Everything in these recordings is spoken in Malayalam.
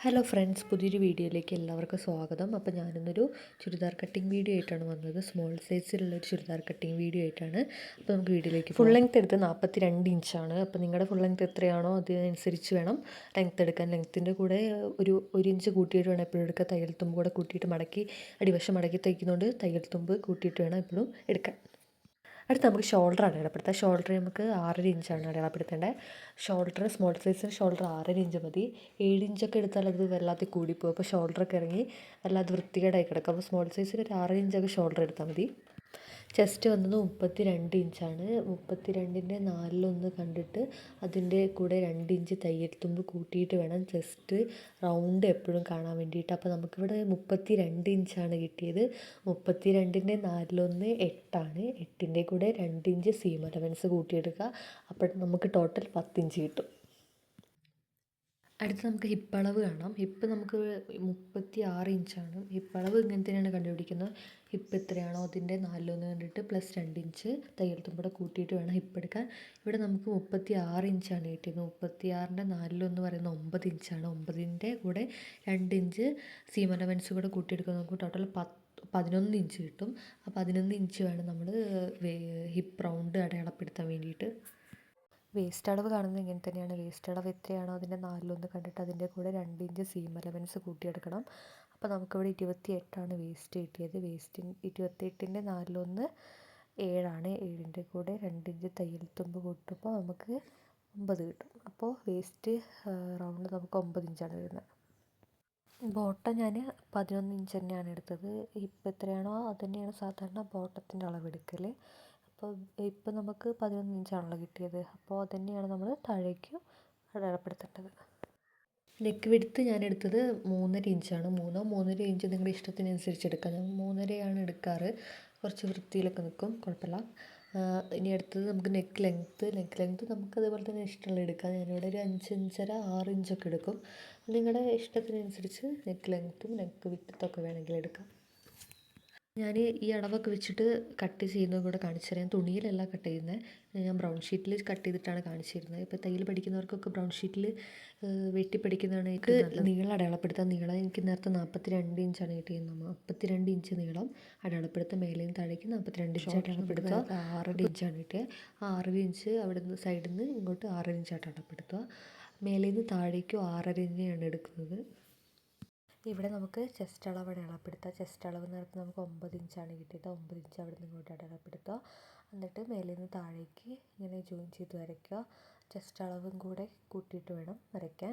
ഹലോ ഫ്രണ്ട്സ്, പുതിയൊരു വീഡിയോയിലേക്ക് എല്ലാവർക്കും സ്വാഗതം. അപ്പോൾ ഞാനിന്നൊരു ചുരിദാർ കട്ടിങ് വീഡിയോ ആയിട്ടാണ് വന്നത്. സ്മോൾ സൈസിലുള്ളൊരു ചുരിദാർ കട്ടിങ് വീഡിയോ ആയിട്ടാണ്. അപ്പോൾ നമുക്ക് വീഡിയോയിലേക്ക് ഫുൾ ലെങ്ത് എടുത്ത് 42 ഇഞ്ചാണ്. അപ്പോൾ നിങ്ങളുടെ ഫുൾ ലെങ്ത് എത്രയാണോ അതിനനുസരിച്ച് വേണം ലെങ്ത് എടുക്കാൻ. ലെങ്ത്തിൻ്റെ കൂടെ ഒരു ഇഞ്ച് കൂട്ടിയിട്ട് വേണം എപ്പോഴും എടുക്കുക. തയ്യൽ തുമ്പ് കൂടെ കൂട്ടിയിട്ട് മടക്കി അടിവശം മടക്കി തയ്ക്കുന്നതുകൊണ്ട് തയ്യൽ തുമ്പ് കൂട്ടിയിട്ട് വേണം എപ്പോഴും എടുക്കാൻ. അടുത്ത് നമുക്ക് ഷോൾഡർ അടയാളപ്പെടുത്താം. ഷോൾഡർ നമുക്ക് 6.5 ഇഞ്ചാണ് അടയാളപ്പെടുത്തേണ്ടത്. ഷോൾഡർ സ്മോൾ സൈസിന് ഷോൾഡർ 6.5 ഇഞ്ച് മതി. 7 ഇഞ്ചൊക്കെ എടുത്താൽ അത് വല്ലാതെ കൂടിപ്പോകും. അപ്പോൾ ഷോൾഡറൊക്കെ ഇറങ്ങി വല്ലാതെ വൃത്തികേടായി കിടക്കും. അപ്പോൾ സ്മോൾ സൈസിന് ഒരു 6 ഇഞ്ചൊക്കെ ഷോൾഡർ എടുത്താൽ മതി. ചെസ്റ്റ് വന്നത് 32 ഇഞ്ചാണ്. 32ൻ്റെ 4 കണ്ടിട്ട് അതിൻ്റെ കൂടെ 2 ഇഞ്ച് തയ്യൽ തുമ്പ് കൂട്ടിയിട്ട് വേണം ചെസ്റ്റ് റൗണ്ട് എപ്പോഴും കാണാൻ വേണ്ടിയിട്ട്. അപ്പോൾ നമുക്കിവിടെ 32 ഇഞ്ചാണ് കിട്ടിയത്. 32ൻ്റെ 4 8ആണ്. 8ൻ്റെ കൂടെ 2 ഇഞ്ച് സീം അലവൻസ് കൂട്ടിയെടുക്കുക. അപ്പോൾ നമുക്ക് ടോട്ടൽ 10 ഇഞ്ച് കിട്ടും. അടുത്ത് നമുക്ക് ഹിപ്പ് അളവ് കാണാം. ഹിപ്പ് നമുക്ക് 36 ഇഞ്ചാണ്. ഹിപ്പ് അളവ് ഇങ്ങനെ തന്നെയാണ് കണ്ടുപിടിക്കുന്നത്. ഹിപ്പ് എത്രയാണോ അതിൻ്റെ 4 കണ്ടിട്ട് പ്ലസ് 2 ഇഞ്ച് തയ്യൽ തുമ്പൂടെ കൂട്ടിയിട്ട് വേണം ഹിപ്പ് എടുക്കാൻ. ഇവിടെ നമുക്ക് 36 ഇഞ്ചാണ് കിട്ടിയത്. 36ൻ്റെ 4 പറയുന്നത് 9 ഇഞ്ചാണ്. 9ൻ്റെ കൂടെ 2 ഇഞ്ച് സീം അലവൻസ് കൂടെ കൂട്ടിയെടുക്കുക. നമുക്ക് ടോട്ടൽ 11 ഇഞ്ച് കിട്ടും. ആ 11 ഇഞ്ച് വേണം നമ്മൾ ഹിപ്പ് റൗണ്ട് അടയാളപ്പെടുത്താൻ വേണ്ടിയിട്ട്. വേസ്റ്റ് അളവ് കാണുന്നത് ഇങ്ങനെ തന്നെയാണ്. വേസ്റ്റ് അളവ് എത്രയാണോ അതിൻ്റെ 4 കണ്ടിട്ട് അതിൻ്റെ കൂടെ 2 ഇഞ്ച് സീം അലവൻസ് കൂട്ടിയെടുക്കണം. അപ്പോൾ നമുക്കിവിടെ 28ആണ് വേസ്റ്റ് കിട്ടിയത്. 28ൻ്റെ 4 7ആണ്. 7ൻ്റെ കൂടെ 2 ഇഞ്ച് തയ്യൽ തുമ്പ് കൂട്ടുമ്പോൾ നമുക്ക് 9 കിട്ടും. അപ്പോൾ വേസ്റ്റ് റൗണ്ട് നമുക്ക് 9 ഇഞ്ചാണ് വരുന്നത്. ബോട്ടം ഞാൻ 11 ഇഞ്ച് തന്നെയാണ് എടുത്തത്. ഹിപ്പ് എത്രയാണോ അത് തന്നെയാണ് സാധാരണ ബോട്ടത്തിൻ്റെ അളവെടുക്കൽ. അപ്പോൾ ഇപ്പം നമുക്ക് 11 ഇഞ്ചാണല്ലോ കിട്ടിയത്. അപ്പോൾ അത് തന്നെയാണ് നമ്മൾ താഴേക്ക് അടയാളപ്പെടുത്തേണ്ടത്. നെക്ക് വിഡ്ത്ത് ഞാൻ എടുത്തത് 3.5 ഇഞ്ചാണ്. 3.5 ഇഞ്ച് നിങ്ങളുടെ ഇഷ്ടത്തിനനുസരിച്ച് എടുക്കാം. ഞാൻ 3.5 എടുക്കാറ്. കുറച്ച് വൃത്തിയിലൊക്കെ നിൽക്കും, കുഴപ്പമില്ല. ഇനി അടുത്തത് നമുക്ക് നെക്ക് ലെങ്ത്ത് നമുക്ക് അതേപോലെ തന്നെ ഇഷ്ടമുള്ള എടുക്കാം. ഞാനിവിടെ ഒരു 5.5 6 ഇഞ്ചൊക്കെ എടുക്കും. നിങ്ങളുടെ ഇഷ്ടത്തിനനുസരിച്ച് നെക്ക് ലെങ്ത്തും നെക്ക് വിഡ്ത്തൊക്കെ വേണമെങ്കിൽ എടുക്കാം. ഞാൻ ഈ അളവൊക്കെ വെച്ചിട്ട് കട്ട് ചെയ്യുന്നത് കൂടെ കാണിച്ചു തരാം. തുണിയിലല്ല കട്ട് ചെയ്യുന്നത്, ഞാൻ ബ്രൗൺ ഷീറ്റിൽ കട്ട് ചെയ്തിട്ടാണ് കാണിച്ചിരുന്നത്. ഇപ്പോൾ തയ്യൽ പഠിക്കുന്നവർക്കൊക്കെ ബ്രൗൺ ഷീറ്റിൽ വെട്ടി പഠിക്കുന്നതാണ് എനിക്ക് നീളം അടയാളപ്പെടുത്താൻ. നീളം എനിക്ക് നേരത്തെ 42 ഇഞ്ചാണ് കിട്ടിയത്. 42 ഇഞ്ച് നീളം അടയാളപ്പെടുത്താൻ. മേലെയും താഴേക്ക് 42 ഇഞ്ച് അടയാളപ്പെടുത്തുക. 6.5 ഇഞ്ചാണ് കിട്ടിയത്. ആ 6 ഇഞ്ച് അവിടെ നിന്ന് സൈഡിൽ നിന്ന് ഇങ്ങോട്ട് 6 ഇഞ്ച് അടയാളപ്പെടുത്തുക. മേലെ നിന്ന് താഴേക്കും 6.5 ഇഞ്ചാണ് എടുക്കുന്നത്. ഇവിടെ നമുക്ക് ചെസ്റ്റ് അളവ് അടയാളപ്പെടുത്താം. ചെസ്റ്റ് അളവ് നേരത്തെ നമുക്ക് 9 ഇഞ്ചാണ് കിട്ടിയത്. 9 ഇഞ്ച് അവിടെ നിന്ന് ഇങ്ങോട്ട് അടയാളപ്പെടുത്തുക. എന്നിട്ട് മേലിൽ നിന്ന് താഴേക്ക് ഇങ്ങനെ ജോയിൻ ചെയ്ത് വരയ്ക്കുക. ചെസ്റ്റ് അളവും കൂടെ കൂട്ടിയിട്ട് വേണം വരയ്ക്കാൻ.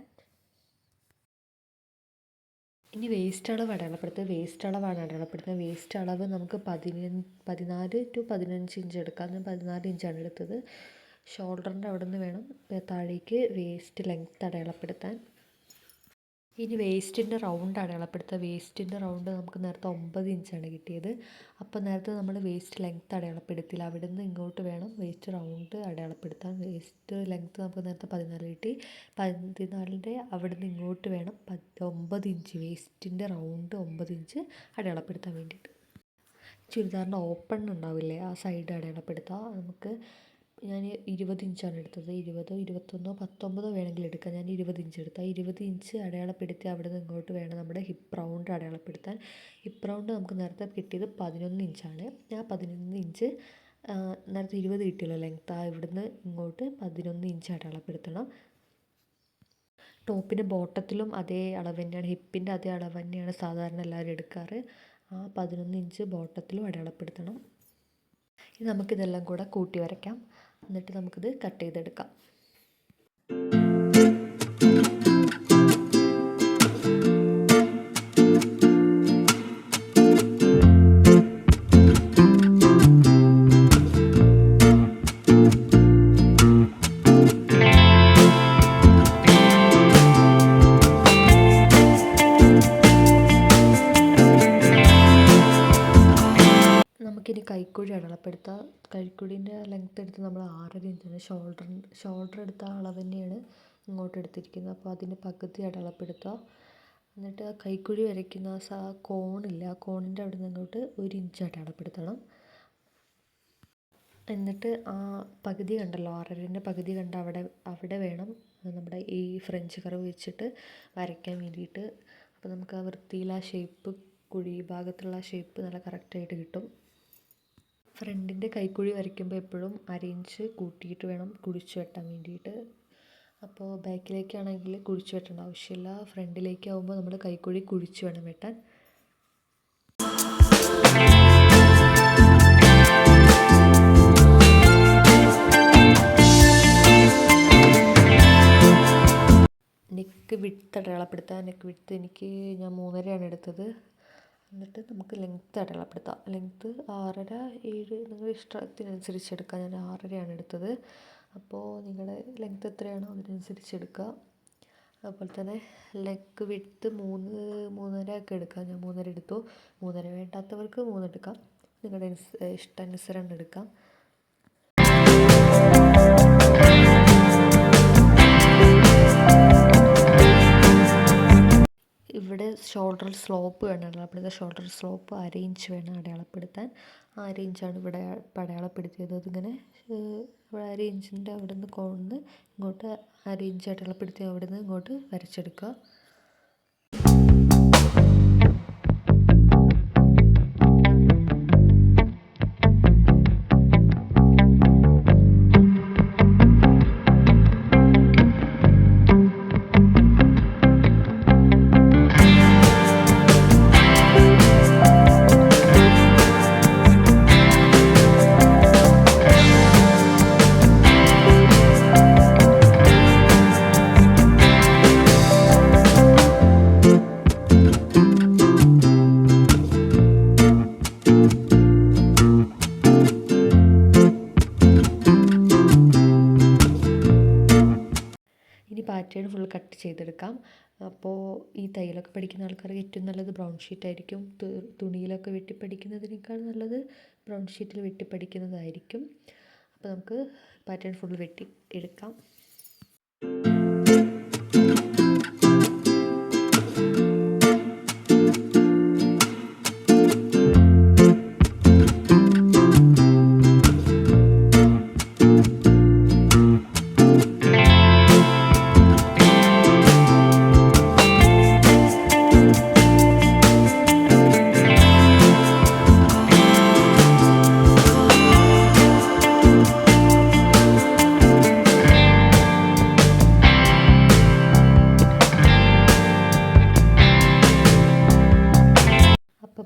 ഇനി വേസ്റ്റ് അളവ് അടയാളപ്പെടുത്തുക. വേസ്റ്റ് അളവാണ് അടയാളപ്പെടുത്തുന്നത്. വേസ്റ്റ് അളവ് നമുക്ക് 14 to 15 ഇഞ്ച് എടുക്കാം. ഞാൻ 14 ഇഞ്ചാണ് എടുത്തത്. ഷോൾഡറിൻ്റെ അവിടെ നിന്ന് വേണം താഴേക്ക് വേസ്റ്റ് ലെങ്ത്ത് അടയാളപ്പെടുത്താൻ. ഇനി വേസ്റ്റിൻ്റെ റൗണ്ട് അടയാളപ്പെടുത്തുക. വേസ്റ്റിൻ്റെ റൗണ്ട് നമുക്ക് നേരത്തെ 9 ഇഞ്ചാണ് കിട്ടിയത്. അപ്പോൾ നേരത്തെ നമ്മൾ വേസ്റ്റ് ലെങ്ത്ത് അടയാളപ്പെടുത്തില്ല. അവിടെ നിന്ന് ഇങ്ങോട്ട് വേണം വേസ്റ്റ് റൗണ്ട് അടയാളപ്പെടുത്താൻ. വേസ്റ്റ് ലെങ്ത്ത് നമുക്ക് നേരത്തെ 14 കിട്ടി. 14ൻ്റെ അവിടെ നിന്ന് ഇങ്ങോട്ട് വേണം 9 ഇഞ്ച് വേസ്റ്റിൻ്റെ റൗണ്ട് 9 ഇഞ്ച് അടയാളപ്പെടുത്താൻ വേണ്ടിയിട്ട്. ചുരിദാറിൻ്റെ ഓപ്പൺ ഉണ്ടാവില്ലേ, ആ സൈഡ് അടയാളപ്പെടുത്തുക. ഞാൻ 20 ഇഞ്ചാണ് എടുത്തത്. 20, 21, 19 വേണമെങ്കിൽ എടുക്കാം. ഞാൻ 20 ഇഞ്ച് എടുത്താൽ 20 ഇഞ്ച് അടയാളപ്പെടുത്തി അവിടെ നിന്ന് ഇങ്ങോട്ട് വേണം നമ്മുടെ ഹിപ്പ് റൗണ്ട് അടയാളപ്പെടുത്താൻ. ഹിപ്പ് റൗണ്ട് നമുക്ക് നേരത്തെ കിട്ടിയത് 11 ഇഞ്ചാണ്. ആ 11 ഇഞ്ച് നേരത്തെ 20 കിട്ടിയല്ലോ ലെങ്ത്ത്, ഇവിടുന്ന് ഇങ്ങോട്ട് 11 ഇഞ്ച് അടയാളപ്പെടുത്തണം. ടോപ്പിൻ്റെ ബോട്ടത്തിലും അതേ അളവ് തന്നെയാണ്, ഹിപ്പിൻ്റെ അതേ അളവ് തന്നെയാണ് സാധാരണ എല്ലാവരും എടുക്കാറ്. ആ 11 ഇഞ്ച് ബോട്ടത്തിലും അടയാളപ്പെടുത്തണം. ഇനി നമുക്കിതെല്ലാം കൂടെ കൂട്ടി വരയ്ക്കാം. എന്നിട്ട് നമുക്കിത് കട്ട് ചെയ്തെടുക്കാം. നമുക്കിനി കൈക്കുഴി അടയാളപ്പെടുത്താം. കൈക്കുഴീൻ്റെ ലെങ്ത്ത് എടുത്ത് നമ്മൾ 6.5 ഇഞ്ചാണ്. ഷോൾഡർ എടുത്ത അളവ് തന്നെയാണ് ഇങ്ങോട്ട് എടുത്തിരിക്കുന്നത്. അപ്പോൾ അതിൻ്റെ പകുതി അടയാളപ്പെടുത്തുക. എന്നിട്ട് കൈക്കുഴി വരയ്ക്കുന്ന കോണില്ല, ആ കോണിൻ്റെ അവിടെ നിന്ന് ഇങ്ങോട്ട് 1 ഇഞ്ച് അടയാളപ്പെടുത്തണം. എന്നിട്ട് ആ പകുതി കണ്ടല്ലോ, 6.5ൻ്റെ പകുതി കണ്ട അവിടെ വേണം നമ്മുടെ ഈ ഫ്രഞ്ച് കർവ് വെച്ചിട്ട് വരയ്ക്കാൻ വേണ്ടിയിട്ട്. അപ്പോൾ നമുക്ക് ആ വൃത്തിയിൽ ആ ഷേപ്പ്, കുഴി ഭാഗത്തുള്ള ആ ഷേപ്പ് നല്ല കറക്റ്റായിട്ട് കിട്ടും. ഫ്രണ്ടിൻ്റെ കൈക്കുഴി വരയ്ക്കുമ്പോൾ എപ്പോഴും അരയിഞ്ച് കൂട്ടിയിട്ട് വേണം കുഴിച്ച് വെട്ടാൻ വേണ്ടിയിട്ട്. അപ്പോൾ ബാക്കിലേക്കാണെങ്കിൽ കുഴിച്ച് വെട്ടേണ്ട ആവശ്യമില്ല, ഫ്രണ്ടിലേക്കാവുമ്പോൾ നമ്മൾ കൈക്കുഴി കുഴിച്ച് വേണം വെട്ടാൻ. നെക്ക് വിഡ്ത്ത് അടയാളപ്പെടുത്താൻ. നെക്ക് വിഡ്ത്ത് ഞാൻ 3.5 എടുത്തത്. എന്നിട്ട് നമുക്ക് ലെങ്ത്ത് അടയാളപ്പെടുത്താം. ലെങ്ത്ത് 6.5, 7 നിങ്ങളുടെ ഇഷ്ടത്തിനനുസരിച്ച് എടുക്കുക. ഞാൻ 6.5 എടുത്തത്. അപ്പോൾ നിങ്ങളുടെ ലെങ്ത്ത് എത്രയാണോ അതിനനുസരിച്ച് എടുക്കുക. അതുപോലെ തന്നെ ലെഗ് വിഡ്ത്ത് 3.5 ഒക്കെ എടുക്കാം. ഞാൻ 3.5 എടുത്തു. 3.5 വേണ്ടാത്തവർക്ക് 3 എടുക്കാം. നിങ്ങളുടെ ഇഷ്ടാനുസരണം എടുക്കാം. ഇവിടെ ഷോൾഡർ സ്ലോപ്പ് വേണം അടയാളപ്പെടുത്താൻ. ഷോൾഡർ സ്ലോപ്പ് 1/2 ഇഞ്ച് വേണം അടയാളപ്പെടുത്താൻ. 1/2 ഇഞ്ചാണ് ഇവിടെ അടയാളപ്പെടുത്തിയത്. അതിങ്ങനെ 1/2 ഇഞ്ചിൻ്റെ അവിടെ നിന്ന് കൊണ്ടുവന്ന് ഇങ്ങോട്ട് 1/2 ഇഞ്ച് അടയാളപ്പെടുത്തി അവിടെ നിന്ന് ഇങ്ങോട്ട് വരച്ചെടുക്കുക. ഇനി പാറ്റേൺ ഫുൾ കട്ട് ചെയ്തെടുക്കാം. അപ്പോൾ ഈ തയ്യലൊക്കെ പഠിക്കുന്ന ആൾക്കാർക്ക് ഏറ്റവും നല്ലത് ബ്രൗൺ ഷീറ്റായിരിക്കും. തുണിയിലൊക്കെ വെട്ടിപ്പടിക്കുന്നതിനേക്കാൾ നല്ലത് ബ്രൗൺ ഷീറ്റിൽ വെട്ടിപ്പടിക്കുന്നതായിരിക്കും. അപ്പോൾ നമുക്ക് പാറ്റേൺ ഫുൾ വെട്ടി എടുക്കാം.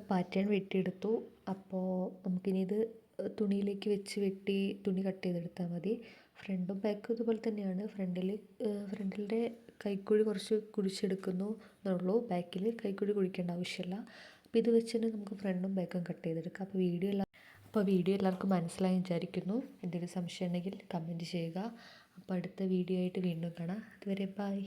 പാറ്റേൺ വെട്ടിയെടുത്തു. അപ്പോൾ നമുക്കിനി ഇത് തുണിയിലേക്ക് വെച്ച് വെട്ടി തുണി കട്ട് ചെയ്തെടുത്താൽ മതി. ഫ്രണ്ടും ബാക്കും ഇതുപോലെ തന്നെയാണ്. ഫ്രണ്ടിൻ്റെ കൈക്കുഴി കുറച്ച് കുഴിച്ചെടുക്കുന്നു എന്നുള്ളൂ. ബാക്കിൽ കൈക്കുഴി കുഴിക്കേണ്ട ആവശ്യമില്ല. അപ്പോൾ ഇത് വെച്ച് തന്നെ നമുക്ക് ഫ്രണ്ടും ബാക്കും കട്ട് ചെയ്തെടുക്കാം. അപ്പോൾ വീഡിയോ എല്ലാവർക്കും മനസ്സിലായി വിചാരിക്കുന്നു. എന്തെങ്കിലും സംശയം ഉണ്ടെങ്കിൽ കമൻറ്റ് ചെയ്യുക. അപ്പോൾ അടുത്ത വീഡിയോ ആയിട്ട് വീണ്ടും കാണാം. അതുവരെ ബൈ.